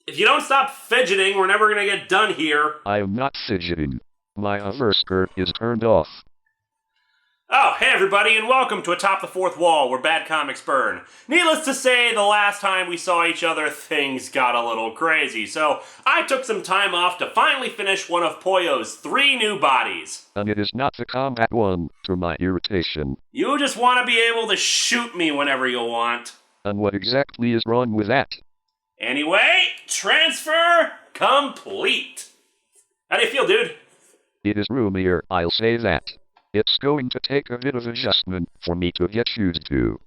If you don't stop fidgeting, we're never gonna get done here. I am not fidgeting. My hover skirt is turned off. Oh, hey everybody, and welcome to Atop the Fourth Wall, where bad comics burn. Needless to say, the last time we saw each other, things got a little crazy, so I took some time off to finally finish one of Pollo's 3 new bodies. And it is not the combat one, to my irritation. You just want to be able to shoot me whenever you want. And what exactly is wrong with that? Anyway, transfer complete. How do you feel, dude? It is roomier, I'll say that. It's going to take a bit of adjustment for me to get used to.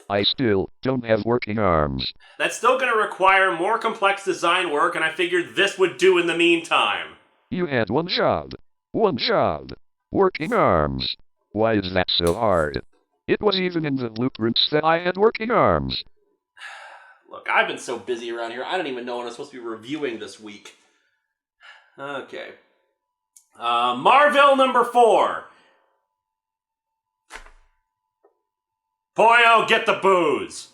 I still don't have working arms. That's still going to require more complex design work, and I figured this would do in the meantime. You had one job. One job. Working arms. Why is that so hard? It was even in the blueprints that I had working arms. Look, I've been so busy around here, I don't even know what I'm supposed to be reviewing this week. Okay. Marville number 4. Pollo, get the booze.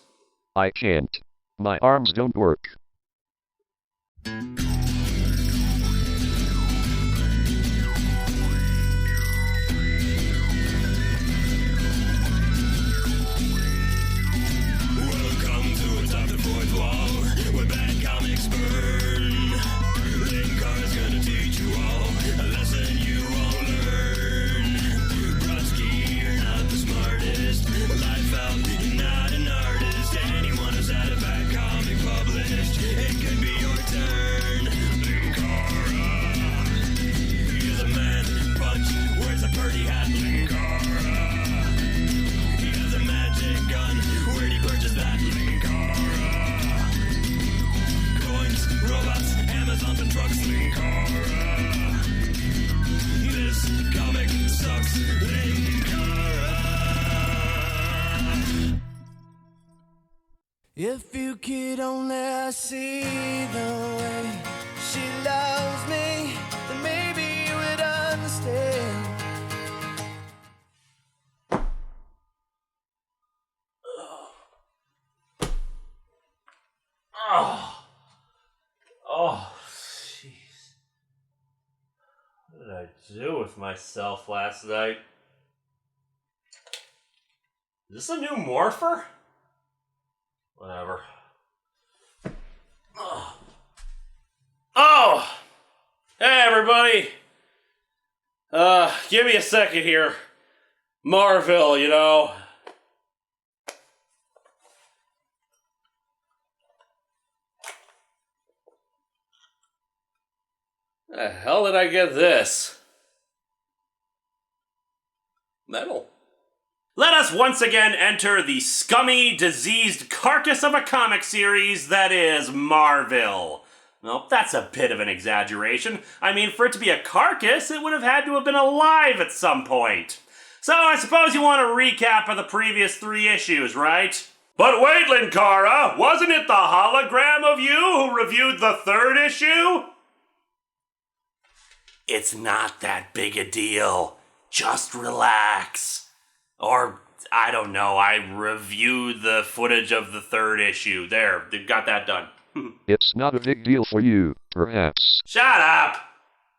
I can't. My arms don't work. Welcome to Atop the Fourth Wall, where bad comics burn. Linkara's gonna teach you all a lesson you won't learn. Brodsky, you're not the smartest. Life out, you're not an artist. Anyone who's had a bad comic published, it could be your turn. Linkara, he's a man punch, wears a birdie hat. Linkara, he has a magic gun. Where'd he purchase that? Linkara, coins, robots, Amazons and trucks. Linkara, this comic sucks. Linkara. If you could only see the way she loves me, then maybe you would understand. Oh, jeez. What did I do with myself last night? Is this a new morpher? Whatever. Oh! Hey, everybody! Give me a second here. Marville, you know. The hell did I get this? Metal. Let us once again enter the scummy, diseased carcass of a comic series that is Marville. Well, that's a bit of an exaggeration. I mean, for it to be a carcass, it would have had to have been alive at some point. So I suppose you want a recap of the previous 3 issues, right? But wait, Linkara, wasn't it the hologram of you who reviewed the 3rd issue? It's not that big a deal. Just relax. Or, I don't know, I reviewed the footage of the 3rd issue. There, they've got that done. It's not a big deal for you, perhaps. Shut up!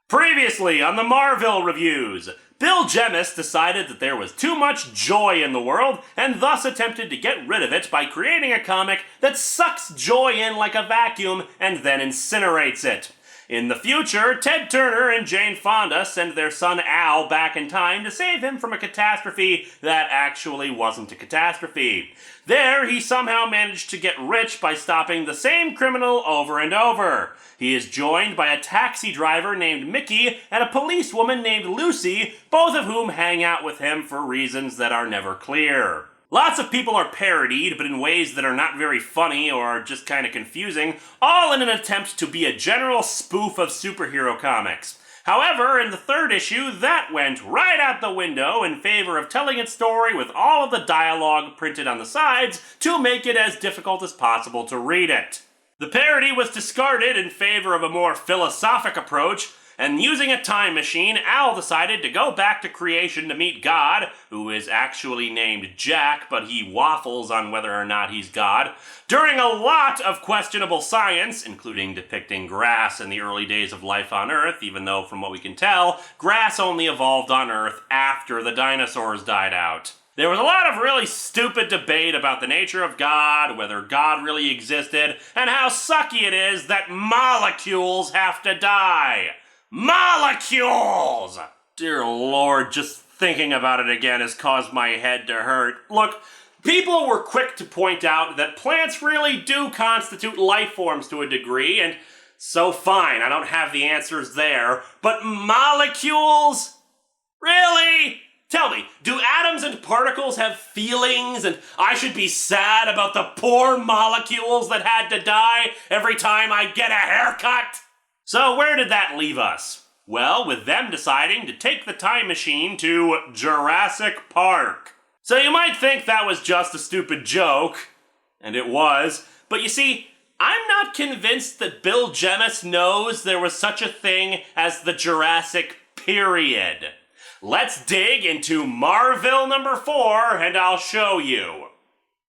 Previously on the Marville reviews, Bill Jemas decided that there was too much joy in the world and thus attempted to get rid of it by creating a comic that sucks joy in like a vacuum and then incinerates it. In the future, Ted Turner and Jane Fonda send their son Al back in time to save him from a catastrophe that actually wasn't a catastrophe. There, he somehow managed to get rich by stopping the same criminal over and over. He is joined by a taxi driver named Mickey and a policewoman named Lucy, both of whom hang out with him for reasons that are never clear. Lots of people are parodied, but in ways that are not very funny or are just kind of confusing, all in an attempt to be a general spoof of superhero comics. However, in the 3rd issue, that went right out the window in favor of telling its story with all of the dialogue printed on the sides to make it as difficult as possible to read it. The parody was discarded in favor of a more philosophic approach, and using a time machine, Al decided to go back to creation to meet God, who is actually named Jack, but he waffles on whether or not he's God, during a lot of questionable science, including depicting grass in the early days of life on Earth, even though, from what we can tell, grass only evolved on Earth after the dinosaurs died out. There was a lot of really stupid debate about the nature of God, whether God really existed, and how sucky it is that molecules have to die. Molecules! Dear Lord, just thinking about it again has caused my head to hurt. Look, people were quick to point out that plants really do constitute life forms to a degree, and so fine, I don't have the answers there, but molecules? Really? Tell me, do atoms and particles have feelings, and I should be sad about the poor molecules that had to die every time I get a haircut? So where did that leave us? Well, with them deciding to take the time machine to Jurassic Park. So you might think that was just a stupid joke, and it was, but you see, I'm not convinced that Bill Jemas knows there was such a thing as the Jurassic period. Let's dig into Marville number 4, and I'll show you.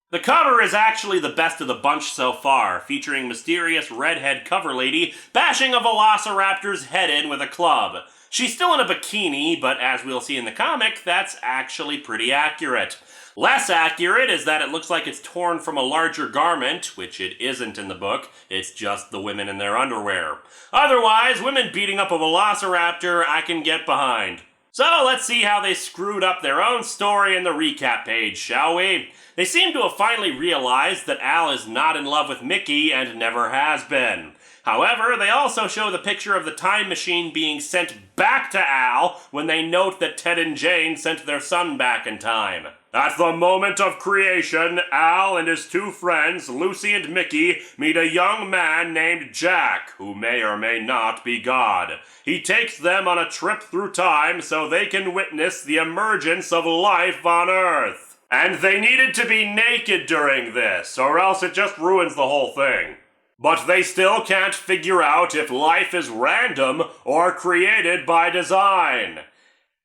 The cover is actually the best of the bunch so far, featuring mysterious redhead cover lady bashing a velociraptor's head in with a club. She's still in a bikini, but as we'll see in the comic, that's actually pretty accurate. Less accurate is that it looks like it's torn from a larger garment, which it isn't in the book, it's just the women in their underwear. Otherwise, women beating up a velociraptor I can get behind. So let's see how they screwed up their own story in the recap page, shall we? They seem to have finally realized that Al is not in love with Mickey and never has been. However, they also show the picture of the time machine being sent back to Al when they note that Ted and Jane sent their son back in time. At the moment of creation, Al and his two friends, Lucy and Mickey, meet a young man named Jack, who may or may not be God. He takes them on a trip through time so they can witness the emergence of life on Earth. And they needed to be naked during this, or else it just ruins the whole thing. But they still can't figure out if life is random or created by design.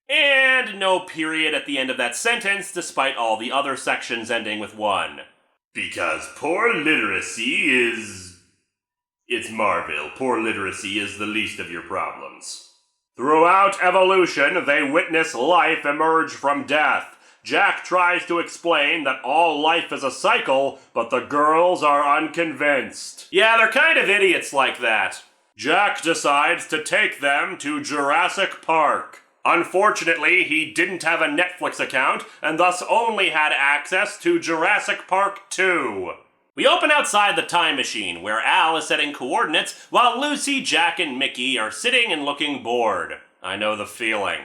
And no period at the end of that sentence, despite all the other sections ending with one. Because poor literacy is... It's Marville. Poor literacy is the least of your problems. Throughout evolution, they witness life emerge from death. Jack tries to explain that all life is a cycle, but the girls are unconvinced. Yeah, they're kind of idiots like that. Jack decides to take them to Jurassic Park. Unfortunately, he didn't have a Netflix account, and thus only had access to Jurassic Park 2. We open outside the time machine, where Al is setting coordinates, while Lucy, Jack, and Mickey are sitting and looking bored. I know the feeling.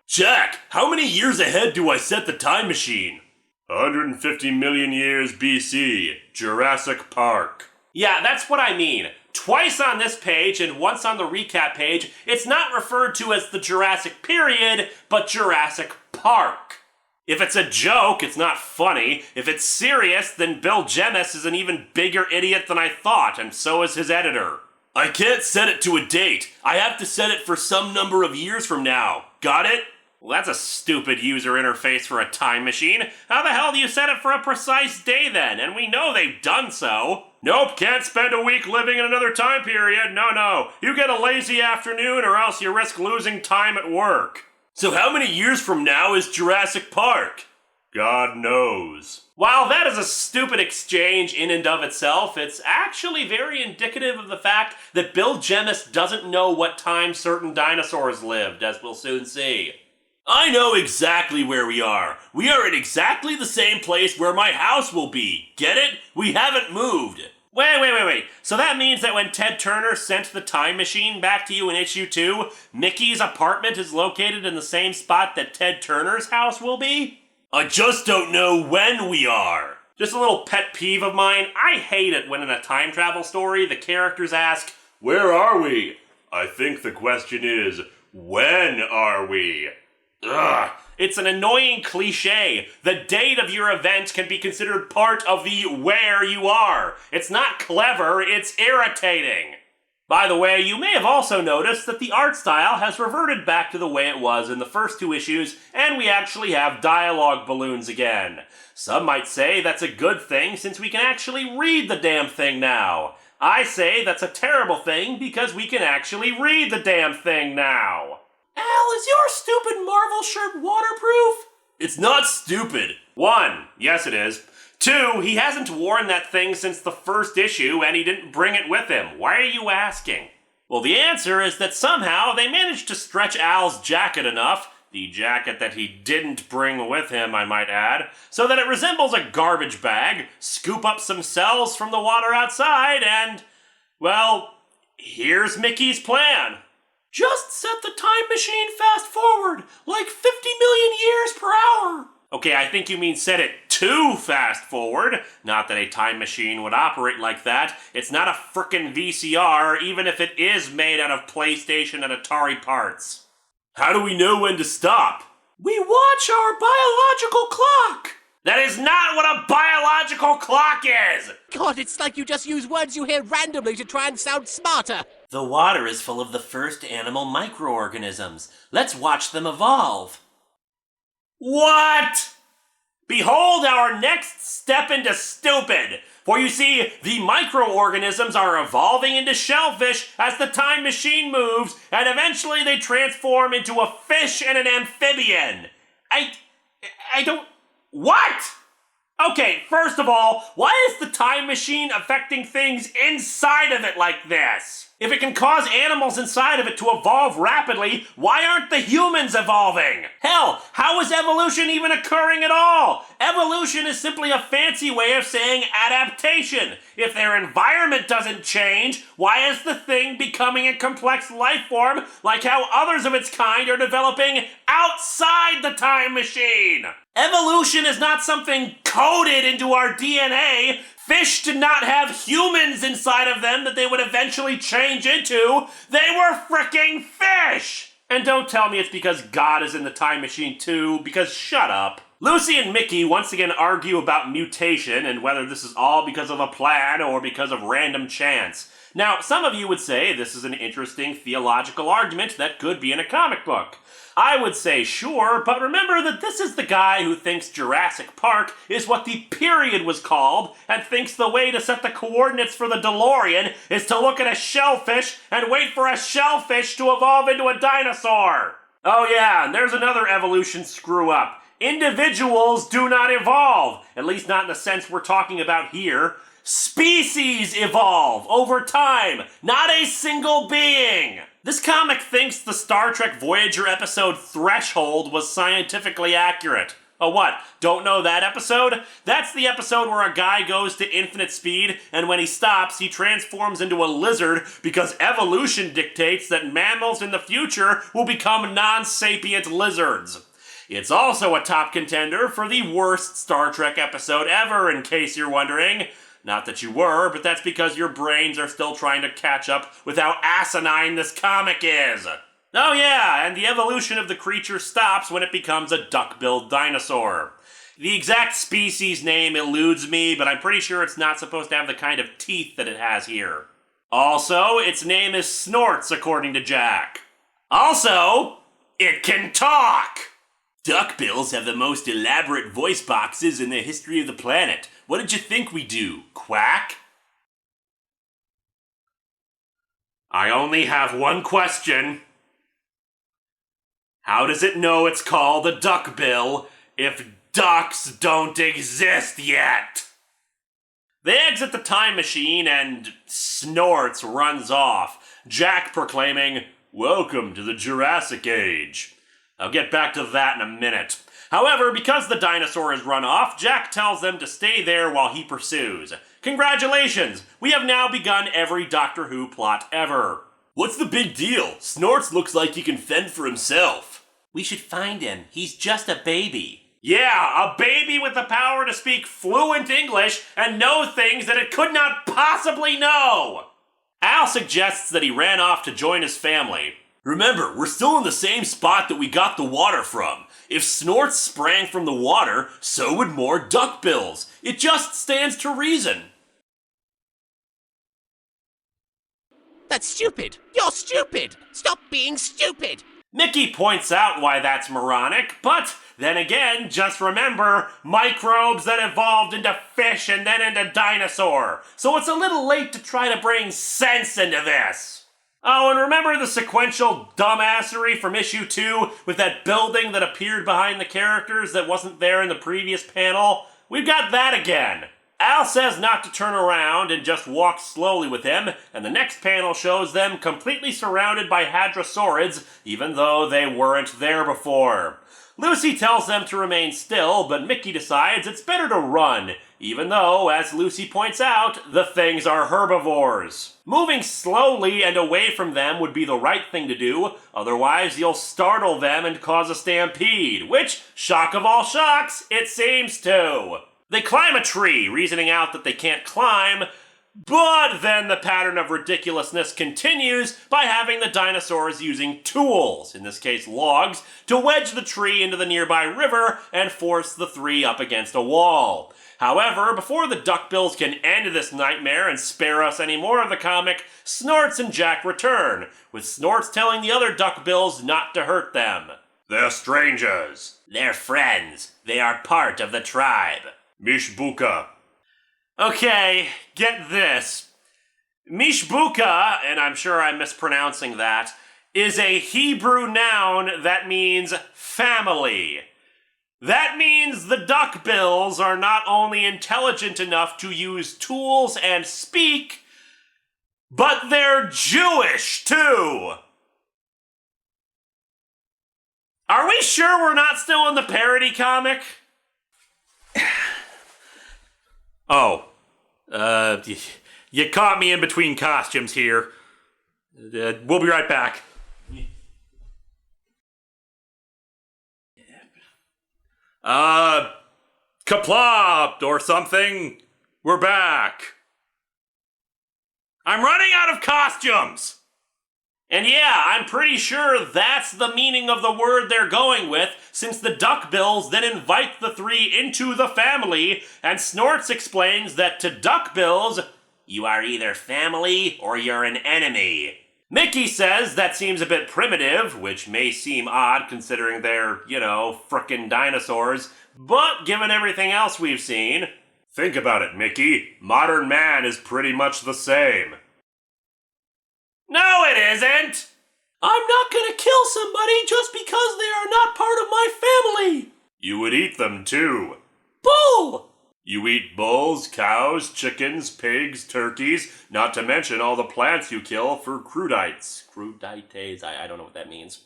Jack, how many years ahead do I set the time machine? 150 million years BC, Jurassic Park. Yeah, that's what I mean. Twice on this page and once on the recap page, it's not referred to as the Jurassic period, but Jurassic Park. If it's a joke, it's not funny. If it's serious, then Bill Jemas is an even bigger idiot than I thought, and so is his editor. I can't set it to a date. I have to set it for some number of years from now. Got it? Well, that's a stupid user interface for a time machine. How the hell do you set it for a precise day then? And we know they've done so. Nope, can't spend a week living in another time period. No. You get a lazy afternoon or else you risk losing time at work. So how many years from now is Jurassic Park? God knows. While that is a stupid exchange in and of itself, it's actually very indicative of the fact that Bill Jemas doesn't know what time certain dinosaurs lived, as we'll soon see. I know exactly where we are. We are at exactly the same place where my house will be. Get it? We haven't moved. Wait. So that means that when Ted Turner sent the time machine back to you in issue 2, Mickey's apartment is located in the same spot that Ted Turner's house will be? I just don't know when we are. Just a little pet peeve of mine. I hate it when in a time travel story the characters ask, where are we? I think the question is, when are we? Ugh, it's an annoying cliche. The date of your event can be considered part of the where you are. It's not clever, it's irritating. By the way, you may have also noticed that the art style has reverted back to the way it was in the first two issues, and we actually have dialogue balloons again. Some might say that's a good thing since we can actually read the damn thing now. I say that's a terrible thing because we can actually read the damn thing now. Al, is your stupid Marvel shirt waterproof? It's not stupid. 1, yes it is. 2, he hasn't worn that thing since the first issue and he didn't bring it with him. Why are you asking? Well, the answer is that somehow they managed to stretch Al's jacket enough, the jacket that he didn't bring with him, I might add, so that it resembles a garbage bag, scoop up some cells from the water outside, and, well, here's Mickey's plan. Just set the time machine fast forward, like 50 million years per hour. Okay, I think you mean set it too fast forward. Not that a time machine would operate like that. It's not a frickin' VCR, even if it is made out of PlayStation and Atari parts. How do we know when to stop? We watch our biological clock. That is not what a biological clock is! God, it's like you just use words you hear randomly to try and sound smarter. The water is full of the first animal microorganisms. Let's watch them evolve. What? Behold our next step into stupid! For you see, the microorganisms are evolving into shellfish as the time machine moves, and eventually they transform into a fish and an amphibian. I don't... What? Okay, first of all, why is the time machine affecting things inside of it like this? If it can cause animals inside of it to evolve rapidly, why aren't the humans evolving? Hell, how is evolution even occurring at all? Evolution is simply a fancy way of saying adaptation. If their environment doesn't change, why is the thing becoming a complex life form like how others of its kind are developing outside the time machine? Evolution is not something coded into our DNA. Fish did not have humans inside of them that they would eventually change into. They were fricking fish! And don't tell me it's because God is in the time machine too, because shut up. Lucy and Mickey once again argue about mutation and whether this is all because of a plan or because of random chance. Now, some of you would say this is an interesting theological argument that could be in a comic book. I would say sure, but remember that this is the guy who thinks Jurassic Park is what the period was called and thinks the way to set the coordinates for the DeLorean is to look at a shellfish and wait for a shellfish to evolve into a dinosaur. Oh yeah, and there's another evolution screw-up. Individuals do not evolve, at least not in the sense we're talking about here. Species evolve over time, not a single being. This comic thinks the Star Trek Voyager episode Threshold was scientifically accurate. Oh what, don't know that episode? That's the episode where a guy goes to infinite speed and when he stops he transforms into a lizard because evolution dictates that mammals in the future will become non-sapient lizards. It's also a top contender for the worst Star Trek episode ever, in case you're wondering. Not that you were, but that's because your brains are still trying to catch up with how asinine this comic is. Oh yeah, and the evolution of the creature stops when it becomes a duck-billed dinosaur. The exact species name eludes me, but I'm pretty sure it's not supposed to have the kind of teeth that it has here. Also, its name is Snorts, according to Jack. Also, it can talk! Duckbills have the most elaborate voice boxes in the history of the planet. What did you think we do? Quack? I only have one question. How does it know it's called a duckbill if ducks don't exist yet? They exit the time machine and Snorts runs off, Jack proclaiming, "Welcome to the Jurassic Age." I'll get back to that in a minute. However, because the dinosaur has run off, Jack tells them to stay there while he pursues. Congratulations! We have now begun every Doctor Who plot ever. What's the big deal? Snorts looks like he can fend for himself. We should find him. He's just a baby. Yeah, a baby with the power to speak fluent English and know things that it could not possibly know. Al suggests that he ran off to join his family. Remember, we're still in the same spot that we got the water from. If Snorts sprang from the water, so would more duckbills. It just stands to reason. That's stupid. You're stupid. Stop being stupid. Mickey points out why that's moronic, but then again, just remember, microbes that evolved into fish and then into dinosaur. So it's a little late to try to bring sense into this. Oh, and remember the sequential dumbassery from issue 2 with that building that appeared behind the characters that wasn't there in the previous panel? We've got that again. Al says not to turn around and just walk slowly with him, and the next panel shows them completely surrounded by hadrosaurids, even though they weren't there before. Lucy tells them to remain still, but Mickey decides it's better to run, even though, as Lucy points out, the things are herbivores. Moving slowly and away from them would be the right thing to do, otherwise you'll startle them and cause a stampede, which, shock of all shocks, it seems to. They climb a tree, reasoning out that they can't climb, but then the pattern of ridiculousness continues by having the dinosaurs using tools, in this case logs, to wedge the tree into the nearby river and force the three up against a wall. However, before the duckbills can end this nightmare and spare us any more of the comic, Snorts and Jack return, with Snorts telling the other duckbills not to hurt them. They're strangers. They're friends. They are part of the tribe. Mishbuka. Okay, get this. Mishbuka, and I'm sure I'm mispronouncing that, is a Hebrew noun that means family. That means the duckbills are not only intelligent enough to use tools and speak, but they're Jewish too. Are we sure we're not still in the parody comic? Oh, you caught me in between costumes here. We'll be right back. Kaplopped or something. We're back. I'm running out of costumes! And yeah, I'm pretty sure that's the meaning of the word they're going with, since the duckbills then invite the three into the family, and Snorts explains that to duckbills, you are either family or you're an enemy. Mickey says that seems a bit primitive, which may seem odd considering they're, frickin' dinosaurs, but given everything else we've seen... Think about it, Mickey. Modern man is pretty much the same. No, it isn't! I'm not gonna kill somebody just because they are not part of my family! You would eat them too. Bull! You eat bulls, cows, chickens, pigs, turkeys, not to mention all the plants you kill for crudites. Crudites? I don't know what that means.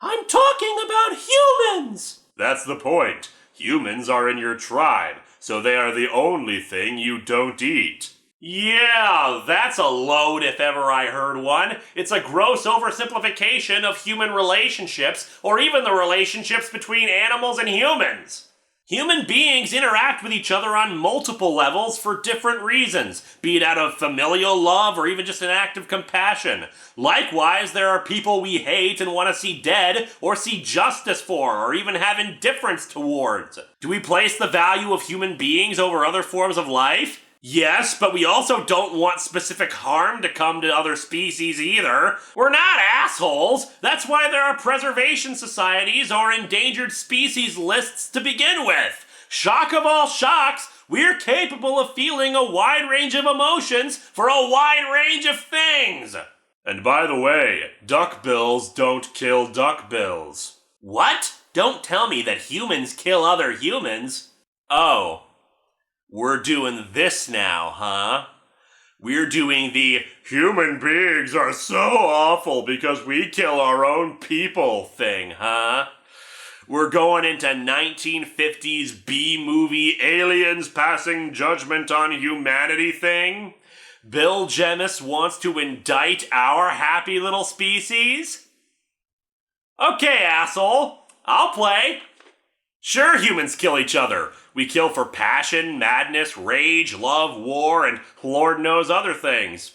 I'm talking about humans! That's the point. Humans are in your tribe, so they are the only thing you don't eat. Yeah, that's a load if ever I heard one. It's a gross oversimplification of human relationships, or even the relationships between animals and humans. Human beings interact with each other on multiple levels for different reasons, be it out of familial love or even just an act of compassion. Likewise, there are people we hate and want to see dead, or see justice for, or even have indifference towards. Do we place the value of human beings over other forms of life? Yes, but we also don't want specific harm to come to other species either. We're not assholes. That's why there are preservation societies or endangered species lists to begin with. Shock of all shocks, we're capable of feeling a wide range of emotions for a wide range of things. And by the way, duckbills don't kill duckbills. What? Don't tell me that humans kill other humans. Oh. We're doing this now, huh? We're doing the human beings are so awful because we kill our own people thing, huh? We're going into 1950s B-movie aliens passing judgment on humanity thing? Bill Jemis wants to indict our happy little species? Okay, asshole. I'll play. Sure, humans kill each other. We kill for passion, madness, rage, love, war, and Lord knows other things.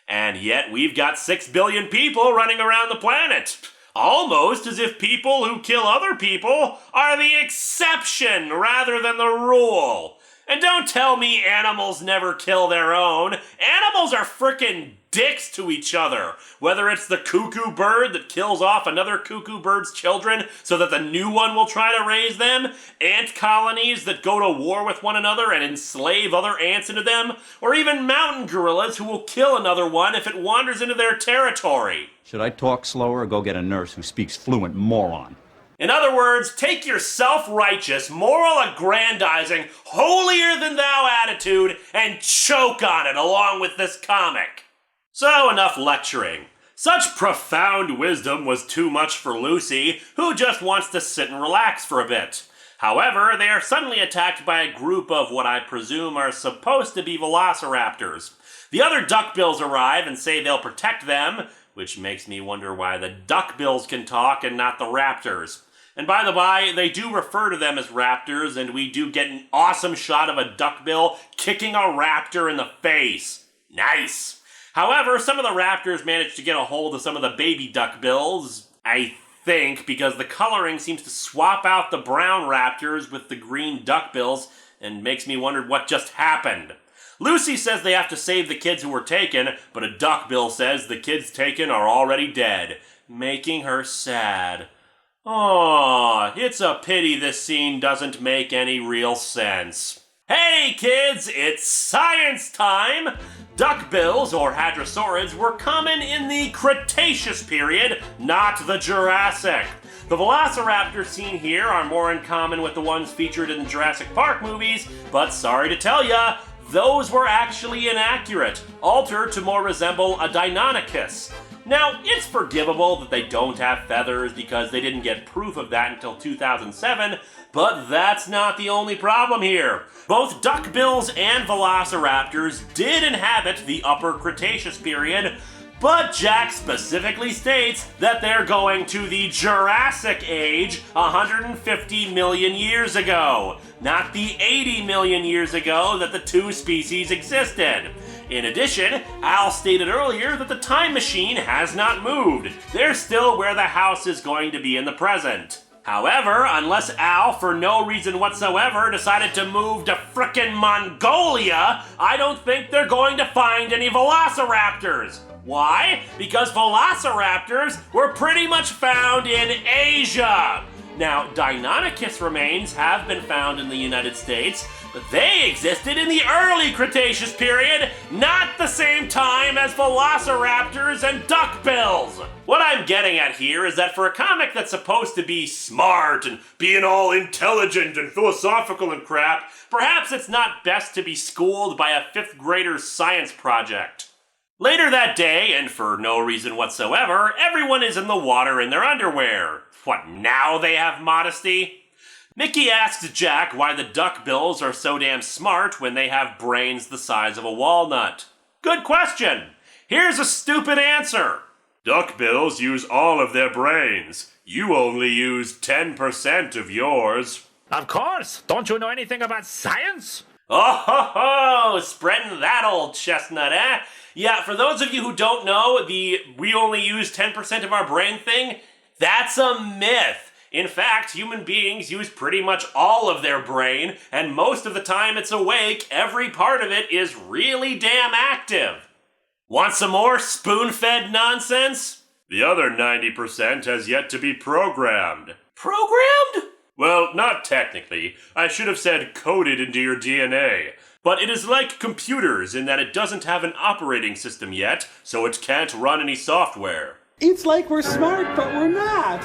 And yet we've got 6 billion people running around the planet. Almost as if people who kill other people are the exception rather than the rule. And don't tell me animals never kill their own. Animals are frickin' dicks to each other. Whether it's the cuckoo bird that kills off another cuckoo bird's children so that the new one will try to raise them, ant colonies that go to war with one another and enslave other ants into them, or even mountain gorillas who will kill another one if it wanders into their territory. Should I talk slower or go get a nurse who speaks fluent moron? In other words, take your self-righteous, moral-aggrandizing, holier-than-thou attitude and choke on it along with this comic. So enough lecturing. Such profound wisdom was too much for Lucy, who just wants to sit and relax for a bit. However, they are suddenly attacked by a group of what I presume are supposed to be velociraptors. The other duckbills arrive and say they'll protect them, which makes me wonder why the duckbills can talk and not the raptors. And by the by, they do refer to them as raptors, and we do get an awesome shot of a duckbill kicking a raptor in the face. Nice! However, some of the raptors manage to get a hold of some of the baby duckbills, I think, because the coloring seems to swap out the brown raptors with the green duckbills, and makes me wonder what just happened. Lucy says they have to save the kids who were taken, but a duckbill says the kids taken are already dead, making her sad. Aw, it's a pity this scene doesn't make any real sense. Hey kids, it's science time! Duckbills, or hadrosaurids, were common in the Cretaceous period, not the Jurassic. The velociraptors seen here are more in common with the ones featured in the Jurassic Park movies, but sorry to tell ya, those were actually inaccurate, altered to more resemble a Deinonychus. Now, it's forgivable that they don't have feathers because they didn't get proof of that until 2007, but that's not the only problem here. Both duckbills and velociraptors did inhabit the Upper Cretaceous period, but Jack specifically states that they're going to the Jurassic Age 150 million years ago, not the 80 million years ago that the two species existed. In addition, Al stated earlier that the time machine has not moved. They're still where the house is going to be in the present. However, unless Al, for no reason whatsoever, decided to move to frickin' Mongolia, I don't think they're going to find any velociraptors. Why? Because velociraptors were pretty much found in Asia. Now, Deinonychus remains have been found in the United States, but they existed in the early Cretaceous period, not the same time as velociraptors and duckbills. What I'm getting at here is that for a comic that's supposed to be smart and being all intelligent and philosophical and crap, perhaps it's not best to be schooled by a fifth grader's science project. Later that day, and for no reason whatsoever, everyone is in the water in their underwear. What, now they have modesty? Mickey asks Jack why the duckbills are so damn smart when they have brains the size of a walnut. Good question. Here's a stupid answer. Duckbills use all of their brains. You only use 10% of yours. Of course! Don't you know anything about science? Oh ho ho! Spreading that old chestnut, eh? Yeah, for those of you who don't know, the we only use 10% of our brain thing, that's a myth. In fact, human beings use pretty much all of their brain, and most of the time it's awake, every part of it is really damn active. Want some more spoon-fed nonsense? The other 90% has yet to be programmed. Programmed? Well, not technically. I should have said coded into your DNA. But it is like computers in that it doesn't have an operating system yet, so it can't run any software. It's like we're smart, but we're not.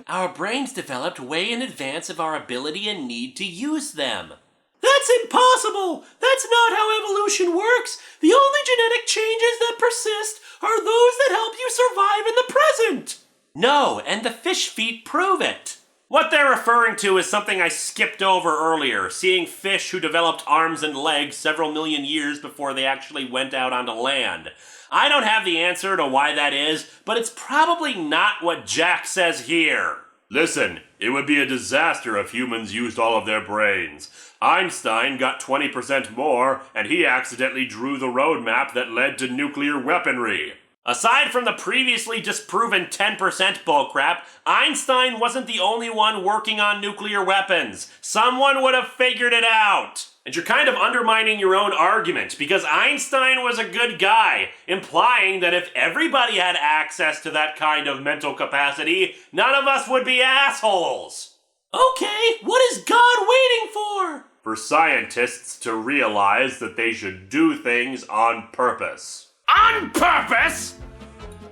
Our brains developed way in advance of our ability and need to use them. That's impossible! That's not how evolution works! The only genetic changes that persist are those that help you survive in the present! No, and the fish feet prove it. What they're referring to is something I skipped over earlier, seeing fish who developed arms and legs several million years before they actually went out onto land. I don't have the answer to why that is, but it's probably not what Jack says here. Listen, it would be a disaster if humans used all of their brains. Einstein got 20% more, and he accidentally drew the roadmap that led to nuclear weaponry. Aside from the previously disproven 10% bullcrap, Einstein wasn't the only one working on nuclear weapons. Someone would have figured it out. And you're kind of undermining your own argument, because Einstein was a good guy, implying that if everybody had access to that kind of mental capacity, none of us would be assholes. Okay, what is God waiting for? For scientists to realize that they should do things on purpose. On purpose?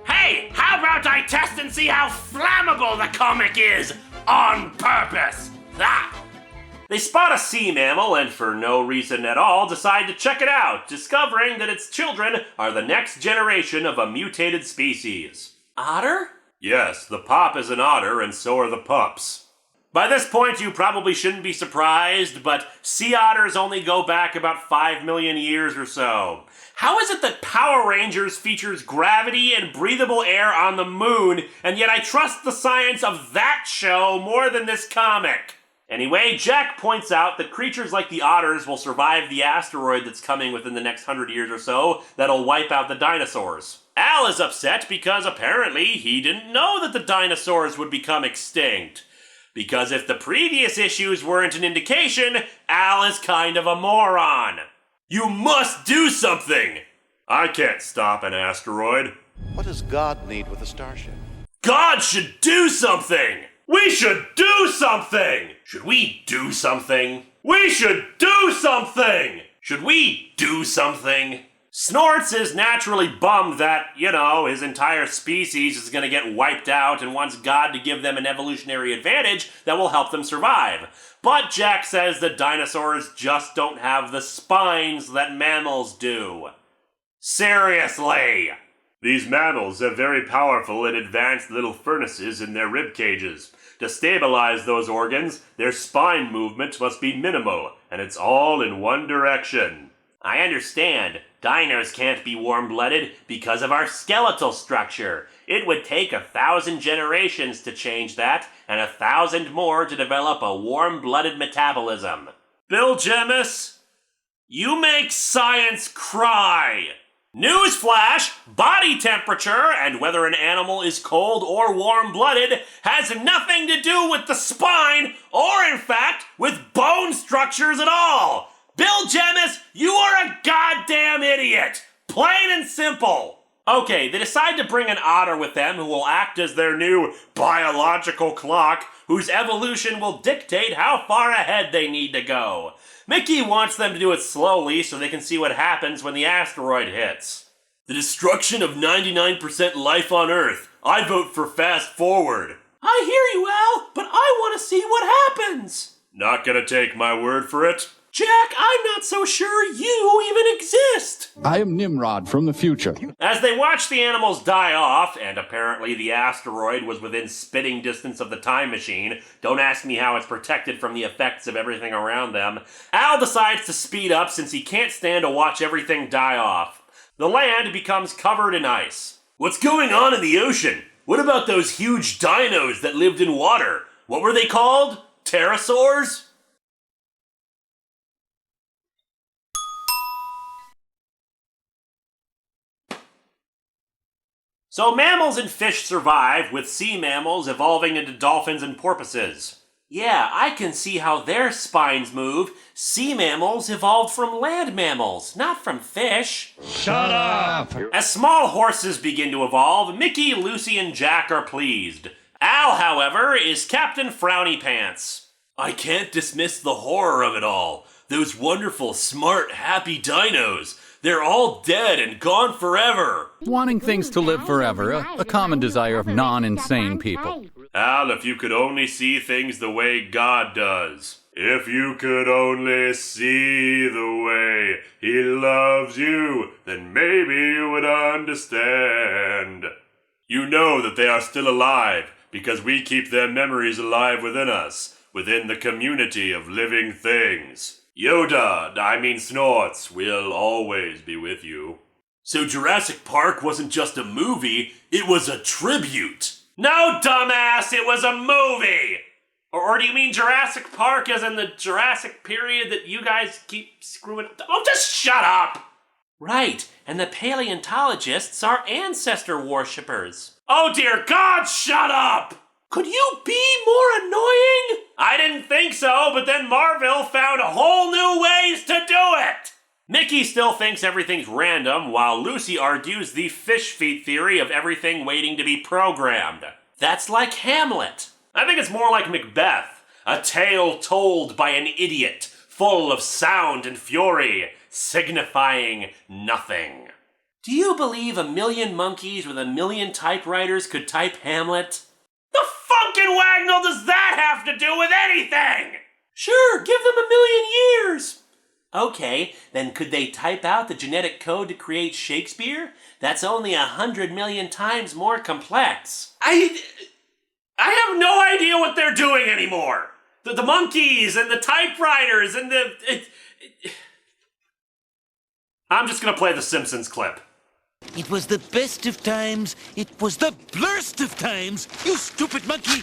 Hey, how about I test and see how flammable the comic is on purpose? Ah! They spot a sea mammal and for no reason at all decide to check it out, discovering that its children are the next generation of a mutated species. Otter? Yes, the pop is an otter and so are the pups. By this point you probably shouldn't be surprised, but sea otters only go back about 5 million years or so. How is it that Power Rangers features gravity and breathable air on the moon, and yet I trust the science of that show more than this comic? Anyway, Jack points out that creatures like the otters will survive the asteroid that's coming within the next 100 years or so that'll wipe out the dinosaurs. Al is upset because apparently he didn't know that the dinosaurs would become extinct. Because if the previous issues weren't an indication, Al is kind of a moron. You must do something! I can't stop an asteroid. What does God need with a starship? God should do something! We should do something! Should we do something? We should do something! Should we do something? Snorts is naturally bummed that, his entire species is gonna get wiped out and wants God to give them an evolutionary advantage that will help them survive. But Jack says that dinosaurs just don't have the spines that mammals do. Seriously! These mammals have very powerful and advanced little furnaces in their rib cages. To stabilize those organs, their spine movement must be minimal, and it's all in one direction. I understand. Dinos can't be warm-blooded because of our skeletal structure. It would take 1,000 generations to change that, and 1,000 more to develop a warm-blooded metabolism. Bill Jemis, you make science cry! Newsflash, body temperature and whether an animal is cold or warm-blooded has nothing to do with the spine or, in fact, with bone structures at all. Bill Jemis, you are a goddamn idiot. Plain and simple. Okay, they decide to bring an otter with them who will act as their new biological clock, whose evolution will dictate how far ahead they need to go. Mickey wants them to do it slowly so they can see what happens when the asteroid hits. The destruction of 99% life on Earth. I vote for fast forward. I hear you, Al, but I want to see what happens. Not gonna take my word for it? Jack, I'm not so sure you even exist. I am Nimrod from the future. As they watch the animals die off, and apparently the asteroid was within spitting distance of the time machine, don't ask me how it's protected from the effects of everything around them, Al decides to speed up since he can't stand to watch everything die off. The land becomes covered in ice. What's going on in the ocean? What about those huge dinos that lived in water? What were they called? Pterosaurs? So mammals and fish survive, with sea mammals evolving into dolphins and porpoises. Yeah, I can see how their spines move. Sea mammals evolved from land mammals, not from fish. Shut up! As small horses begin to evolve, Mickey, Lucy, and Jack are pleased. Al, however, is Captain Frowny Pants. I can't dismiss the horror of it all. Those wonderful, smart, happy dinos. They're all dead and gone forever. Wanting things to live forever, a common desire of non-insane people. Al, if you could only see things the way God does. If you could only see the way He loves you, then maybe you would understand. You know that they are still alive, because we keep their memories alive within us, within the community of living things. Snorts, will always be with you. So Jurassic Park wasn't just a movie, it was a tribute. No, dumbass, it was a movie! Or do you mean Jurassic Park as in the Jurassic period that you guys keep screwing up? Oh, just shut up! Right, and the paleontologists are ancestor worshippers. Oh dear God, shut up! Could you be more annoying? I didn't think so, but then Marville found whole new ways to Frankie still thinks everything's random, while Lucy argues the fish feet theory of everything waiting to be programmed. That's like Hamlet. I think it's more like Macbeth, a tale told by an idiot, full of sound and fury, signifying nothing. Do you believe 1,000,000 monkeys with 1,000,000 typewriters could type Hamlet? The funkin' wagnall does that have to do with anything? Sure, give them 1,000,000 years. Okay, then could they type out the genetic code to create Shakespeare? That's only 100,000,000 times more complex. I have no idea what they're doing anymore. The monkeys and the typewriters and I'm just gonna play the Simpsons clip. It was the best of times. It was the blurst of times. You stupid monkey.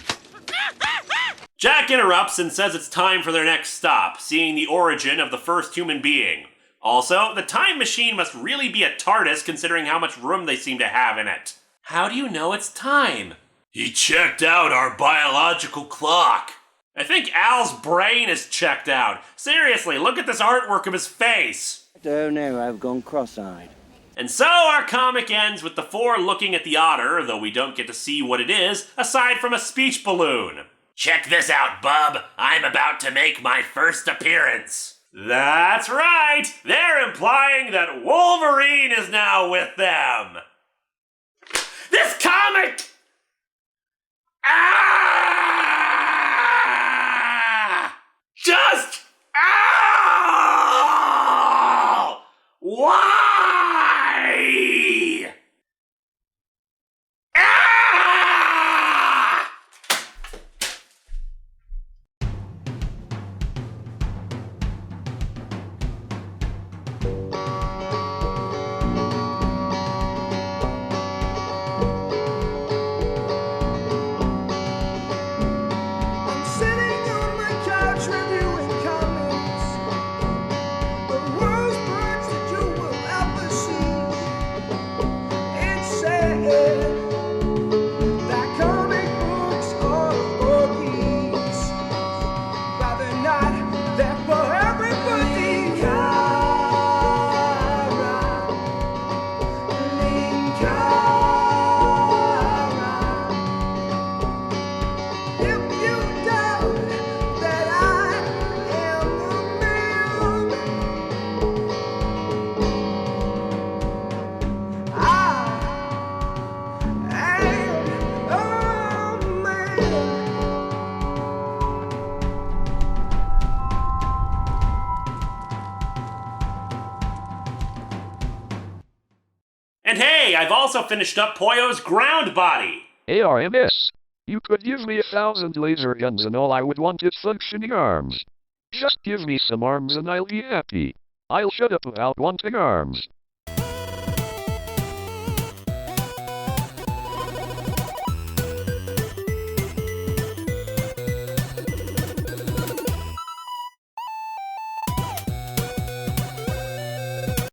Jack interrupts and says it's time for their next stop, seeing the origin of the first human being. Also, the time machine must really be a TARDIS considering how much room they seem to have in it. How do you know it's time? He checked out our biological clock. I think Al's brain is checked out. Seriously, look at this artwork of his face. Oh no, I've gone cross-eyed. And so our comic ends with the four looking at the otter, though we don't get to see what it is, aside from a speech balloon. Check this out, bub. I'm about to make my first appearance. That's right. They're implying that Wolverine is now with them. This comic! Just... Why? And hey, I've also finished up Pollo's ground body. ARMS. You could give me 1,000 laser guns and all I would want is functioning arms. Just give me some arms and I'll be happy. I'll shut up about wanting arms.